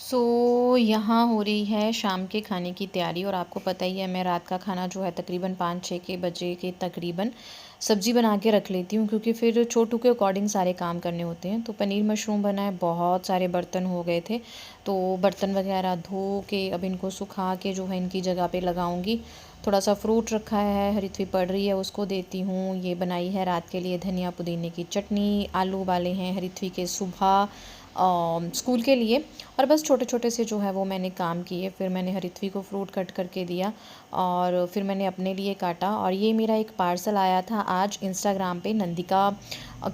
यहाँ हो रही है शाम के खाने की तैयारी और आपको पता ही है मैं रात का खाना जो है तकरीबन 5-6 के बजे के तकरीबन सब्ज़ी बना के रख लेती हूँ, क्योंकि फिर छोटू के अकॉर्डिंग सारे काम करने होते हैं। तो पनीर मशरूम बना है, बहुत सारे बर्तन हो गए थे, तो बर्तन वगैरह धो के अब इनको सुखा के जो है इनकी जगह पे लगाऊंगी। थोड़ा सा फ्रूट रखा है, हरिथवी पढ़ रही है उसको देती हूँ। ये बनाई है रात के लिए धनिया पुदीने की चटनी, आलू उबाले हैं हरिथवी के सुबह स्कूल के लिए। और बस छोटे छोटे से जो है वो मैंने काम किए। फिर मैंने हरिथवी को फ्रूट कट करके दिया और फिर मैंने अपने लिए काटा। और ये मेरा एक पार्सल आया था आज इंस्टाग्राम पे नंदिका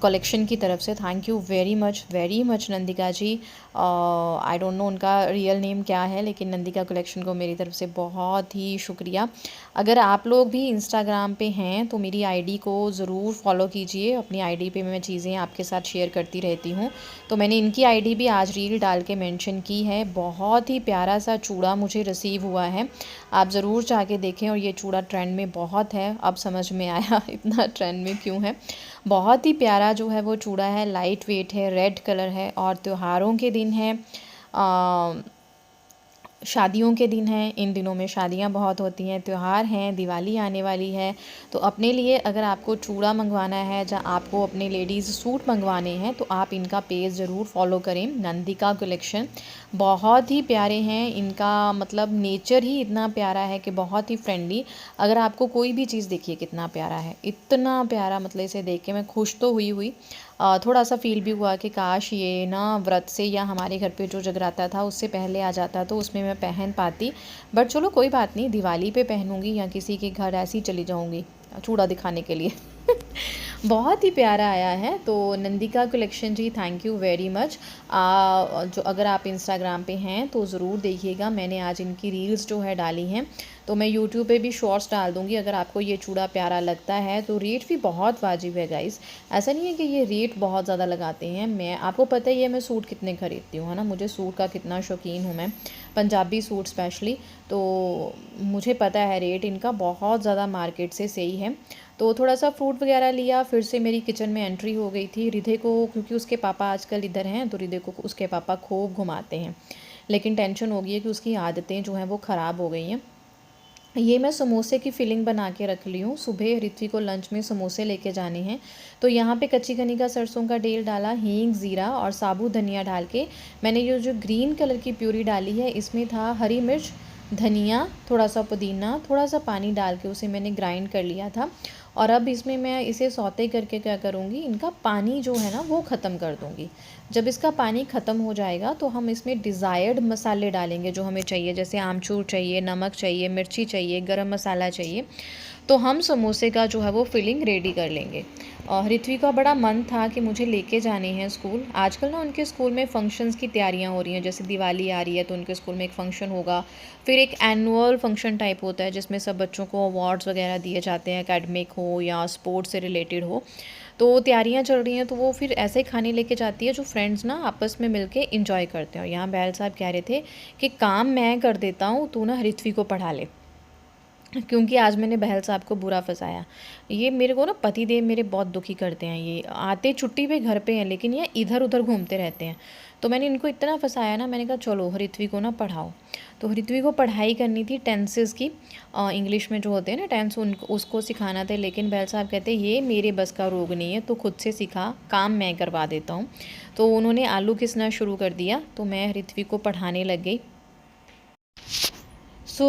कलेक्शन की तरफ से। Thank you very much Nandika ji. I don't know उनका रियल नेम क्या है, लेकिन नंदिका कलेक्शन को मेरी तरफ से बहुत ही शुक्रिया। अगर आप लोग भी इंस्टाग्राम पे हैं तो मेरी आईडी को ज़रूर फॉलो कीजिए। अपनी आईडी पे मैं चीज़ें आपके साथ शेयर करती रहती हूँ। तो मैंने इनकी आईडी भी आज रील डाल के मेंशन की है। बहुत ही प्यारा सा चूड़ा मुझे रिसीव हुआ है, आप ज़रूर जाके देखें। और ये चूड़ा ट्रेंड में बहुत है, अब समझ में आया इतना ट्रेंड में क्यों है। बहुत ही प्यारा जो है वो चूड़ा है, लाइट वेट है, रेड कलर है। और त्योहारों के दिन है, शादियों के दिन हैं, इन दिनों में शादियां बहुत होती हैं, त्यौहार हैं, दिवाली आने वाली है। तो अपने लिए अगर आपको चूड़ा मंगवाना है या आपको अपने लेडीज़ सूट मंगवाने हैं तो आप इनका पेज ज़रूर फॉलो करें, नंदिका कलेक्शन। बहुत ही प्यारे हैं, इनका मतलब नेचर ही इतना प्यारा है कि बहुत ही फ्रेंडली। अगर आपको कोई भी चीज़ देखिए कितना प्यारा है, इतना प्यारा, मतलब इसे देख के मैं खुश तो हुई थोड़ा सा फील भी हुआ कि काश ये ना व्रत से या हमारे घर पे जो जगराता था उससे पहले आ जाता तो उसमें मैं पहन पाती। बट चलो कोई बात नहीं, दिवाली पे पहनूंगी या किसी के घर ऐसी चली जाऊंगी चूड़ा दिखाने के लिए। बहुत ही प्यारा आया है। तो Nandika collection ji, thank you very much. जो अगर आप इंस्टाग्राम पे हैं तो ज़रूर देखिएगा, मैंने आज इनकी रील्स जो है डाली हैं। तो मैं यूट्यूब पे भी शॉर्ट्स डाल दूँगी। अगर आपको ये चूड़ा प्यारा लगता है तो रेट भी बहुत वाजिब है गाइस। ऐसा नहीं है कि ये रेट बहुत ज़्यादा लगाते हैं। मैं आपको पता ही है मैं सूट कितने ख़रीदती हूँ, है ना, मुझे सूट का कितना शौकीन हूँ मैं, पंजाबी सूट स्पेशली। तो मुझे पता है रेट इनका बहुत ज़्यादा मार्केट से सही है। तो थोड़ा सा फ्रूट वगैरह लिया, फिर से मेरी किचन में एंट्री हो गई थी। हृदय को, क्योंकि उसके पापा आजकल इधर हैं, तो हृदय को उसके पापा खूब घुमाते हैं, लेकिन टेंशन हो गई है कि उसकी आदतें जो हैं वो ख़राब हो गई हैं। ये मैं समोसे की फिलिंग बना के रख ली हूँ, सुबह ऋत्वी को लंच में समोसे लेके जाने हैं। तो यहाँ पे कच्ची घनी का सरसों का तेल डाला, हींग, ज़ीरा और साबुत धनिया डाल के मैंने ये जो ग्रीन कलर की प्यूरी डाली है, इसमें था हरी मिर्च, धनिया, थोड़ा सा पुदीना, थोड़ा सा पानी डाल के उसे मैंने ग्राइंड कर लिया था। और अब इसमें मैं इसे सौते करके क्या करूँगी, इनका पानी जो है ना वो ख़त्म कर दूँगी। जब इसका पानी ख़त्म हो जाएगा तो हम इसमें डिज़ायर्ड मसाले डालेंगे जो हमें चाहिए, जैसे आमचूर चाहिए, नमक चाहिए, मिर्ची चाहिए, गरम मसाला चाहिए। तो हम समोसे का जो है वो फिलिंग रेडी कर लेंगे। और ऋत्वी का बड़ा मन था कि मुझे लेके जाने हैं स्कूल। आजकल ना उनके स्कूल में फंक्शंस की तैयारियां हो रही हैं, जैसे दिवाली आ रही है तो उनके स्कूल में एक फ़ंक्शन होगा। फिर एक एनुअल फंक्शन टाइप होता है जिसमें सब बच्चों को अवार्ड्स वगैरह दिए जाते हैं, एकेडमिक हो या स्पोर्ट्स से रिलेटेड हो। तो तैयारियां चल रही हैं, तो वो फिर ऐसे खाने लेके जाती है जो फ्रेंड्स ना आपस में मिलके इंजॉय करते हैं। और यहाँ बैल साहब कह रहे थे कि काम मैं कर देता हूँ, तू ना ऋत्वी को पढ़ा ले, क्योंकि आज मैंने बहल साहब को बुरा फंसाया। ये मेरे को ना पति देव मेरे बहुत दुखी करते हैं, ये आते छुट्टी पे घर पे हैं लेकिन ये इधर उधर घूमते रहते हैं। तो मैंने इनको इतना फंसाया ना, मैंने कहा चलो हरिथवी को ना पढ़ाओ। तो हरिथवी को पढ़ाई करनी थी टेंसेस की, इंग्लिश में जो होते हैं ना टेंस, उनको उसको सिखाना था। लेकिन बहल साहब कहते हैं ये मेरे बस का रोग नहीं है, तो खुद से सिखा, काम मैं करवा देता हूँ। तो उन्होंने आलू घिसना शुरू कर दिया, तो मैं हरिथवी को पढ़ाने लग गई।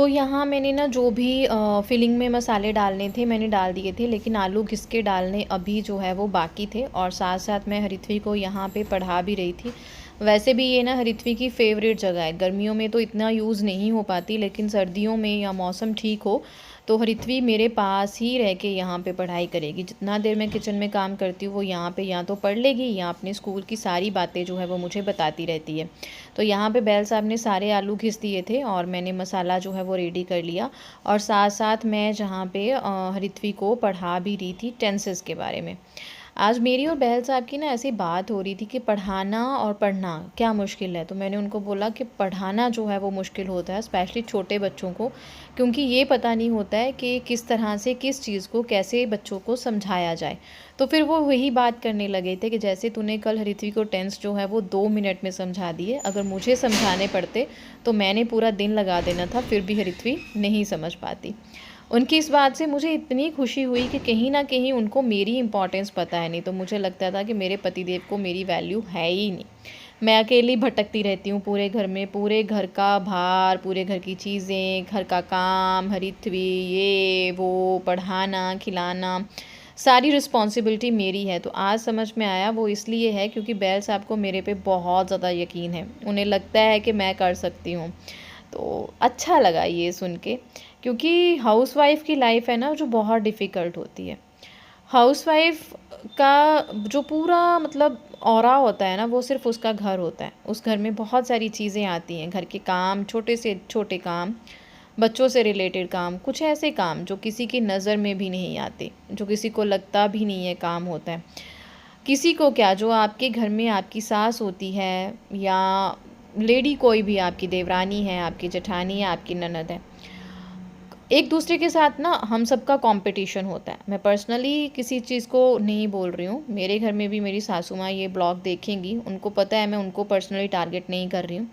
यहाँ मैंने ना जो भी फिलिंग में मसाले डालने थे मैंने डाल दिए थे, लेकिन आलू घिस के डालने अभी जो है वो बाकी थे। और साथ साथ मैं हरिथवी को यहाँ पे पढ़ा भी रही थी। वैसे भी ये ना हरिथवी की फ़ेवरेट जगह है, गर्मियों में तो इतना यूज़ नहीं हो पाती, लेकिन सर्दियों में या मौसम ठीक हो तो हरिथवी मेरे पास ही रह के यहाँ पे पढ़ाई करेगी। जितना देर मैं किचन में काम करती हूँ वो यहाँ पे या तो पढ़ लेगी या अपने स्कूल की सारी बातें जो है वो मुझे बताती रहती है। तो यहाँ पे बैल साहब ने सारे आलू घिस दिए थे और मैंने मसाला जो है वो रेडी कर लिया। और साथ साथ मैं जहाँ पे हरिथवी को पढ़ा भी रही थी टेंसेस के बारे में। आज मेरी और बहल साहब की ना ऐसी बात हो रही थी कि पढ़ाना और पढ़ना क्या मुश्किल है। तो मैंने उनको बोला कि पढ़ाना जो है वो मुश्किल होता है, स्पेशली छोटे बच्चों को, क्योंकि ये पता नहीं होता है कि किस तरह से किस चीज़ को कैसे बच्चों को समझाया जाए। तो फिर वो वही बात करने लगे थे कि जैसे तूने कल हरिथवी को टेंस जो है वो 2 मिनट में समझा दिए, अगर मुझे समझाने पड़ते तो मैंने पूरा दिन लगा देना था, फिर भी हरिथवी नहीं समझ पाती। उनकी इस बात से मुझे इतनी खुशी हुई कि कहीं न कहीं उनको मेरी इम्पोर्टेंस पता है। नहीं तो मुझे लगता था कि मेरे पतिदेव को मेरी वैल्यू है ही नहीं। मैं अकेली भटकती रहती हूँ पूरे घर में, पूरे घर का भार, पूरे घर की चीज़ें, घर का काम, हरिथवी, ये वो, पढ़ाना, खिलाना, सारी रिस्पॉन्सिबिलिटी मेरी है। तो आज समझ में आया वो इसलिए है क्योंकि बैल साहब को मेरे पे बहुत ज़्यादा यकीन है। उन्हें लगता है कि मैं कर सकती हूँ। तो अच्छा लगा ये सुन के, क्योंकि हाउसवाइफ़ की लाइफ़ है ना जो बहुत डिफ़िकल्ट होती है। हाउसवाइफ़ का जो पूरा मतलब ऑरा होता है ना, वो सिर्फ़ उसका घर होता है। उस घर में बहुत सारी चीज़ें आती हैं, घर के काम, छोटे से छोटे काम, बच्चों से रिलेटेड काम, कुछ ऐसे काम जो किसी की नज़र में भी नहीं आते, जो किसी को लगता भी नहीं है काम होता है। किसी को क्या, जो आपके घर में आपकी सास होती है या लेडी कोई भी, आपकी देवरानी है, आपकी जेठानी है, आपकी ननद है, एक दूसरे के साथ ना हम सबका कंपटीशन होता है। मैं पर्सनली किसी चीज़ को नहीं बोल रही हूँ, मेरे घर में भी मेरी सासू माँ ये ब्लॉग देखेंगी, उनको पता है मैं उनको पर्सनली टारगेट नहीं कर रही हूँ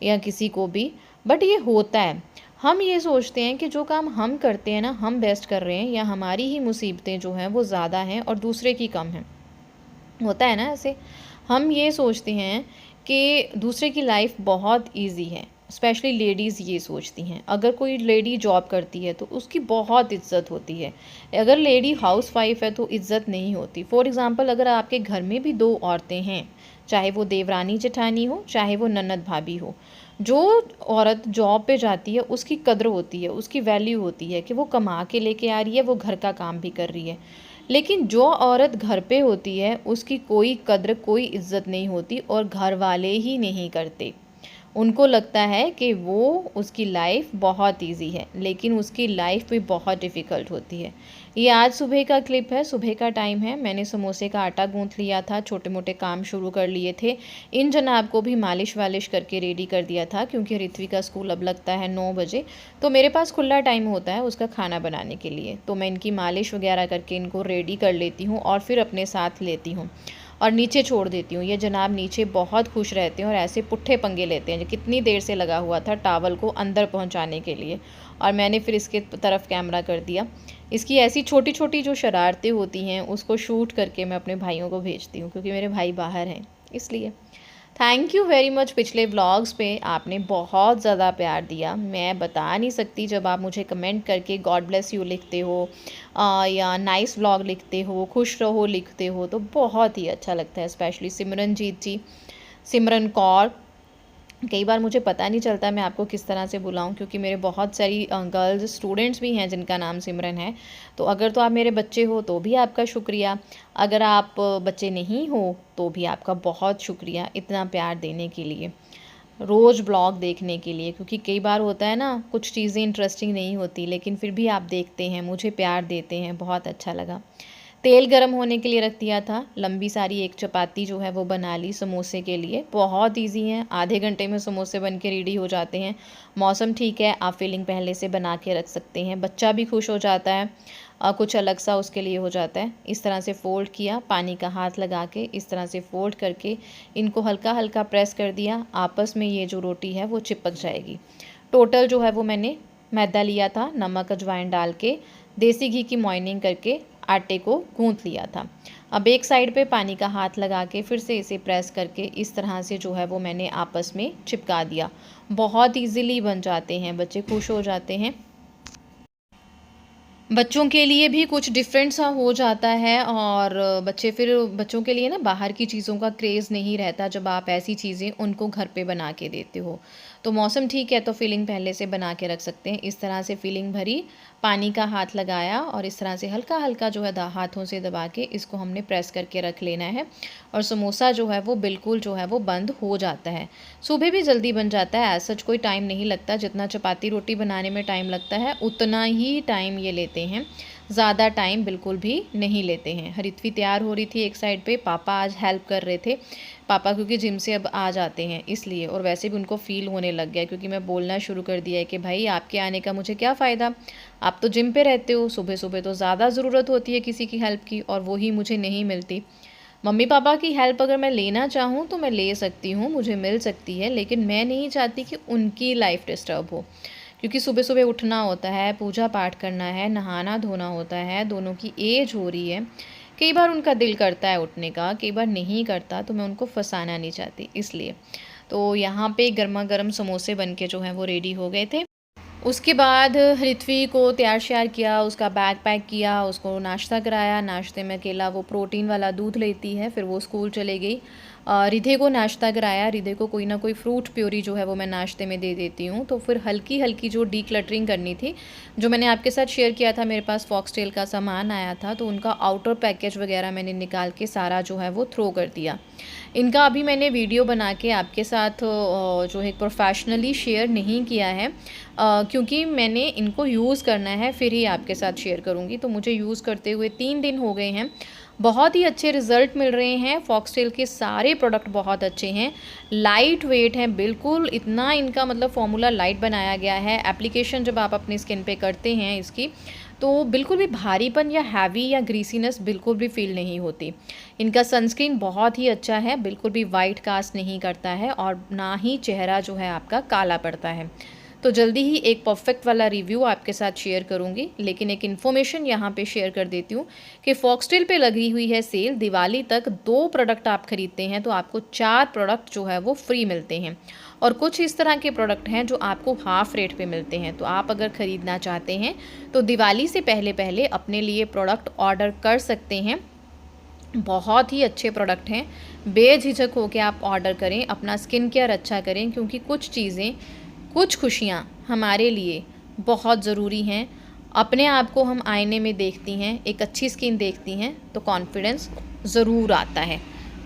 या किसी को भी, बट ये होता है। हम ये सोचते हैं कि जो काम हम करते हैं ना हम बेस्ट कर रहे हैं, या हमारी ही मुसीबतें जो हैं वो ज़्यादा हैं और दूसरे की कम हैं। होता है ना ऐसे। हम ये सोचते हैं कि दूसरे की लाइफ बहुत इजी है, स्पेशली लेडीज़ ये सोचती हैं। अगर कोई लेडी जॉब करती है तो उसकी बहुत इज्जत होती है, अगर लेडी हाउस वाइफ है तो इज्जत नहीं होती। फॉर एग्ज़ाम्पल, अगर आपके घर में भी 2 औरतें हैं, चाहे वो देवरानी जेठानी हो, चाहे वो ननद भाभी हो, जो औरत जॉब पे जाती है उसकी कद्र होती है, उसकी वैल्यू होती है कि वो कमा के लेके आ रही है, वो घर का काम भी कर रही है। लेकिन जो औरत घर पे होती है उसकी कोई कद्र, कोई इज्जत नहीं होती, और घर वाले ही नहीं करते। उनको लगता है कि वो, उसकी लाइफ बहुत इजी है, लेकिन उसकी लाइफ भी बहुत डिफ़िकल्ट होती है। ये आज सुबह का क्लिप है, सुबह का टाइम है, मैंने समोसे का आटा गूँथ लिया था, छोटे मोटे काम शुरू कर लिए थे। इन जनाब को भी मालिश वालिश करके रेडी कर दिया था, क्योंकि ऋत्वी का स्कूल अब लगता है 9 बजे, तो मेरे पास खुला टाइम होता है उसका खाना बनाने के लिए। तो मैं इनकी मालिश वगैरह करके इनको रेडी कर लेती हूँ और फिर अपने साथ लेती हूँ और नीचे छोड़ देती हूँ। ये जनाब नीचे बहुत खुश रहते हैं और ऐसे पुट्ठे पंगे लेते हैं, जो कितनी देर से लगा हुआ था टावल को अंदर पहुँचाने के लिए, और मैंने फिर इसके तरफ कैमरा कर दिया। इसकी ऐसी छोटी छोटी जो शरारतें होती हैं उसको शूट करके मैं अपने भाइयों को भेजती हूँ, क्योंकि मेरे भाई बाहर हैं इसलिए। Thank you very much. पिछले व्लॉग्स पे आपने बहुत ज़्यादा प्यार दिया, मैं बता नहीं सकती। जब आप मुझे कमेंट करके गॉड ब्लेस यू लिखते हो या नाइस व्लॉग लिखते हो, खुश रहो लिखते हो, तो बहुत ही अच्छा लगता है। स्पेशली सिमरनजीत जी, सिमरन कौर, कई बार मुझे पता नहीं चलता मैं आपको किस तरह से बुलाऊं, क्योंकि मेरे बहुत सारी गर्ल्स स्टूडेंट्स भी हैं जिनका नाम सिमरन है। तो अगर तो आप मेरे बच्चे हो तो भी आपका शुक्रिया, अगर आप बच्चे नहीं हो तो भी आपका बहुत शुक्रिया इतना प्यार देने के लिए, रोज़ ब्लॉग देखने के लिए। क्योंकि कई बार होता है ना, कुछ चीज़ें इंटरेस्टिंग नहीं होती, लेकिन फिर भी आप देखते हैं, मुझे प्यार देते हैं, बहुत अच्छा लगा। तेल गरम होने के लिए रख दिया था, लंबी सारी एक चपाती जो है वो बना ली समोसे के लिए। बहुत इजी है, आधे घंटे में समोसे बन के रेडी हो जाते हैं। मौसम ठीक है, आप फिलिंग पहले से बना के रख सकते हैं, बच्चा भी खुश हो जाता है, कुछ अलग सा उसके लिए हो जाता है। इस तरह से फ़ोल्ड किया, पानी का हाथ लगा के इस तरह से फ़ोल्ड करके इनको हल्का हल्का प्रेस कर दिया, आपस में ये जो रोटी है वो चिपक जाएगी। टोटल जो है वो मैंने मैदा लिया था, नमक अजवाइन डाल के देसी घी की मॉइनिंग करके आटे को गूंथ लिया था। अब एक साइड पे पानी का हाथ लगा के फिर से इसे प्रेस करके इस तरह से जो है वो मैंने आपस में चिपका दिया। बहुत इजीली बन जाते हैं, बच्चे खुश हो जाते हैं। बच्चों के लिए भी कुछ डिफरेंट सा हो जाता है, और बच्चों के लिए ना बाहर की चीज़ों का क्रेज़ नहीं रहता जब आप ऐसी चीज़ें उनको घर पे बना के देते हो। तो मौसम ठीक है तो फिलिंग पहले से बना के रख सकते हैं। इस तरह से फिलिंग भरी, पानी का हाथ लगाया और इस तरह से हल्का हल्का जो है हाथों से दबा के इसको हमने प्रेस करके रख लेना है, और समोसा जो है वो बिल्कुल जो है वो बंद हो जाता है। सुबह भी जल्दी बन जाता है, ऐसा कोई टाइम नहीं लगता, जितना चपाती रोटी बनाने में टाइम लगता है उतना ही टाइम ये लेते हैं। ज़्यादा टाइम बिल्कुल भी नहीं लेते हैं। हरित्वी तैयार हो रही थी एक साइड पे, पापा आज हेल्प कर रहे थे। पापा क्योंकि जिम से अब आ जाते हैं इसलिए, और वैसे भी उनको फ़ील होने लग गया क्योंकि मैं बोलना शुरू कर दिया है कि भाई आपके आने का मुझे क्या फ़ायदा, आप तो जिम पे रहते हो, सुबह सुबह तो ज़्यादा ज़रूरत होती है किसी की हेल्प की और वही मुझे नहीं मिलती। मम्मी पापा की हेल्प अगर मैं लेना चाहूँ तो मैं ले सकती हूँ, मुझे मिल सकती है, लेकिन मैं नहीं चाहती कि उनकी लाइफ डिस्टर्ब हो, क्योंकि सुबह सुबह उठना होता है, पूजा पाठ करना है, नहाना धोना होता है, दोनों की एज हो रही है। कई बार उनका दिल करता है उठने का, कई बार नहीं करता, तो मैं उनको फंसाना नहीं चाहती इसलिए। तो यहाँ पे गर्मा गर्म समोसे बन के जो हैं वो रेडी हो गए थे। उसके बाद ऋत्वी को तैयार श्यार किया, उसका बैग पैक किया, उसको नाश्ता कराया। नाश्ते में अकेला वो प्रोटीन वाला दूध लेती है, फिर वो स्कूल चले गई। रिधे को नाश्ता कराया। रिधे को कोई ना कोई फ्रूट प्योरी जो है वो मैं नाश्ते में दे देती हूँ। तो फिर हल्की हल्की जो डीक्लटरिंग करनी थी, जो मैंने आपके साथ शेयर किया था, मेरे पास फॉक्सटेल का सामान आया था तो उनका आउटर पैकेज वगैरह मैंने निकाल के सारा जो है वो थ्रो कर दिया। इनका अभी मैंने वीडियो बना के आपके साथ जो है प्रोफेशनली शेयर नहीं किया है, क्योंकि मैंने इनको यूज़ करना है फिर ही आपके साथ शेयर करूँगी। तो मुझे यूज़ करते हुए 3 दिन हो गए हैं, बहुत ही अच्छे रिज़ल्ट मिल रहे हैं। फॉक्सटेल के सारे प्रोडक्ट बहुत अच्छे हैं, लाइट वेट हैं बिल्कुल, इतना इनका मतलब फॉर्मूला लाइट बनाया गया है। एप्लीकेशन जब आप अपनी स्किन पे करते हैं इसकी, तो बिल्कुल भी भारीपन या हैवी या ग्रीसीनेस बिल्कुल भी फील नहीं होती। इनका सनस्क्रीन बहुत ही अच्छा है, बिल्कुल भी वाइट कास्ट नहीं करता है और ना ही चेहरा जो है आपका काला पड़ता है। तो जल्दी ही एक परफेक्ट वाला रिव्यू आपके साथ शेयर करूंगी, लेकिन एक इन्फॉर्मेशन यहाँ पे शेयर कर देती हूँ कि फॉक्सटेल पे लगी हुई है सेल। दिवाली तक 2 प्रोडक्ट आप खरीदते हैं तो आपको 4 प्रोडक्ट जो है वो फ्री मिलते हैं, और कुछ इस तरह के प्रोडक्ट हैं जो आपको हाफ रेट पे मिलते हैं। तो आप अगर ख़रीदना चाहते हैं तो दिवाली से पहले पहले अपने लिए प्रोडक्ट ऑर्डर कर सकते हैं। बहुत ही अच्छे प्रोडक्ट हैं, बेझिझक होकर आप ऑर्डर करें, अपना स्किन केयर अच्छा करें, क्योंकि कुछ चीज़ें, कुछ खुशियाँ हमारे लिए बहुत ज़रूरी हैं। अपने आप को हम आईने में देखती हैं, एक अच्छी स्किन देखती हैं तो कॉन्फिडेंस ज़रूर आता है।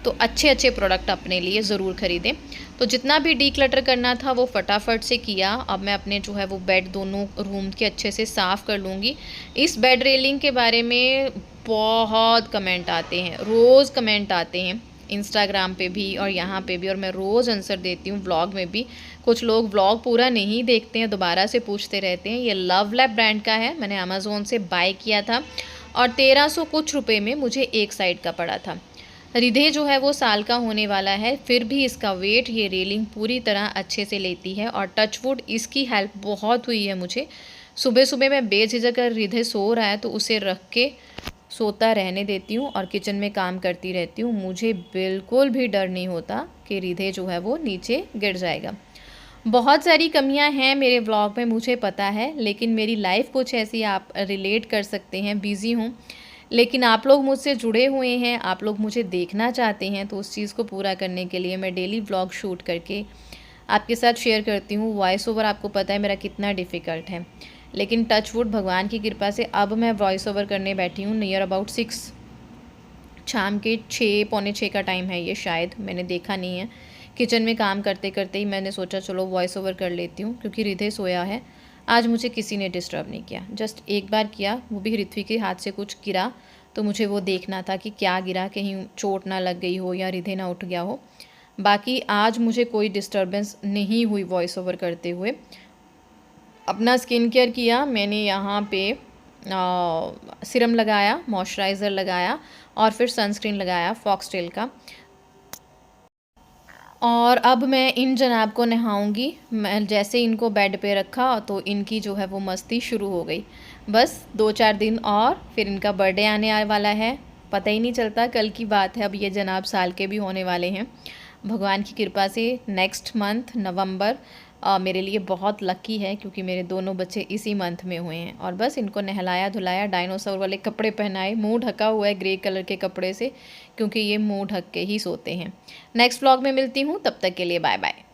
तो अच्छे अच्छे प्रोडक्ट अपने लिए ज़रूर ख़रीदें। तो जितना भी डीक्लटर करना था वो फटाफट से किया। अब मैं अपने जो है वो बेड दोनों रूम के अच्छे से साफ़ कर लूँगी। इस बेड रेलिंग के बारे में बहुत कमेंट आते हैं, रोज़ कमेंट आते हैं, इंस्टाग्राम पे भी और यहाँ पे भी, और मैं रोज़ आंसर देती हूँ व्लॉग में भी। कुछ लोग व्लॉग पूरा नहीं देखते हैं, दोबारा से पूछते रहते हैं। ये लव लैब ब्रांड का है, मैंने अमेज़ोन से बाय किया था और 1300 कुछ रुपए में मुझे एक साइड का पड़ा था। रिधे जो है वो साल का होने वाला है, फिर भी इसका वेट ये रेलिंग पूरी तरह अच्छे से लेती है और टचवुड इसकी हेल्प बहुत हुई है मुझे। सुबह सुबह मैं बेझिझक कर रिधे सो रहा है तो उसे रख के सोता रहने देती हूँ और किचन में काम करती रहती हूँ। मुझे बिल्कुल भी डर नहीं होता कि रिधे जो है वो नीचे गिर जाएगा। बहुत सारी कमियां हैं मेरे व्लॉग में, मुझे पता है, लेकिन मेरी लाइफ कुछ ऐसी, आप रिलेट कर सकते हैं। बिज़ी हूँ लेकिन आप लोग मुझसे जुड़े हुए हैं, आप लोग मुझे देखना चाहते हैं, तो उस चीज़ को पूरा करने के लिए मैं डेली व्लॉग शूट करके आपके साथ शेयर करती हूँ। वॉइस ओवर आपको पता है मेरा कितना डिफ़िकल्ट है, लेकिन टचवुड भगवान की कृपा से अब मैं वॉइस ओवर करने बैठी हूँ नियर अबाउट 6, शाम के 6 पौने 6 का टाइम है ये, शायद मैंने देखा नहीं है। किचन में काम करते करते ही मैंने सोचा चलो वॉइस ओवर कर लेती हूँ, क्योंकि रिधे सोया है। आज मुझे किसी ने डिस्टर्ब नहीं किया, जस्ट एक बार किया, वो भी ऋत्वी के हाथ से कुछ गिरा तो मुझे वो देखना था कि क्या गिरा, कहीं चोट ना लग गई हो या रिधे ना उठ गया हो। बाकी आज मुझे कोई डिस्टर्बेंस नहीं हुई वॉइस ओवर करते हुए। अपना स्किन केयर किया मैंने, यहाँ पे सीरम लगाया, मॉइस्चराइज़र लगाया और फिर सनस्क्रीन लगाया फॉक्सटेल का। और अब मैं इन जनाब को नहाऊंगी। मैं जैसे इनको बेड पे रखा तो इनकी जो है वो मस्ती शुरू हो गई। बस 2-4 दिन और फिर इनका बर्थडे आने वाला है, पता ही नहीं चलता, कल की बात है। अब ये जनाब साल के भी होने वाले हैं भगवान की कृपा से। नेक्स्ट मंथ नवंबर मेरे लिए बहुत लकी है, क्योंकि मेरे दोनों बच्चे इसी मंथ में हुए हैं। और बस इनको नहलाया धुलाया, डायनासोर वाले कपड़े पहनाए, मुंह ढका हुआ है ग्रे कलर के कपड़े से, क्योंकि ये मुंह ढक के ही सोते हैं। नेक्स्ट व्लॉग में मिलती हूँ, तब तक के लिए बाय बाय।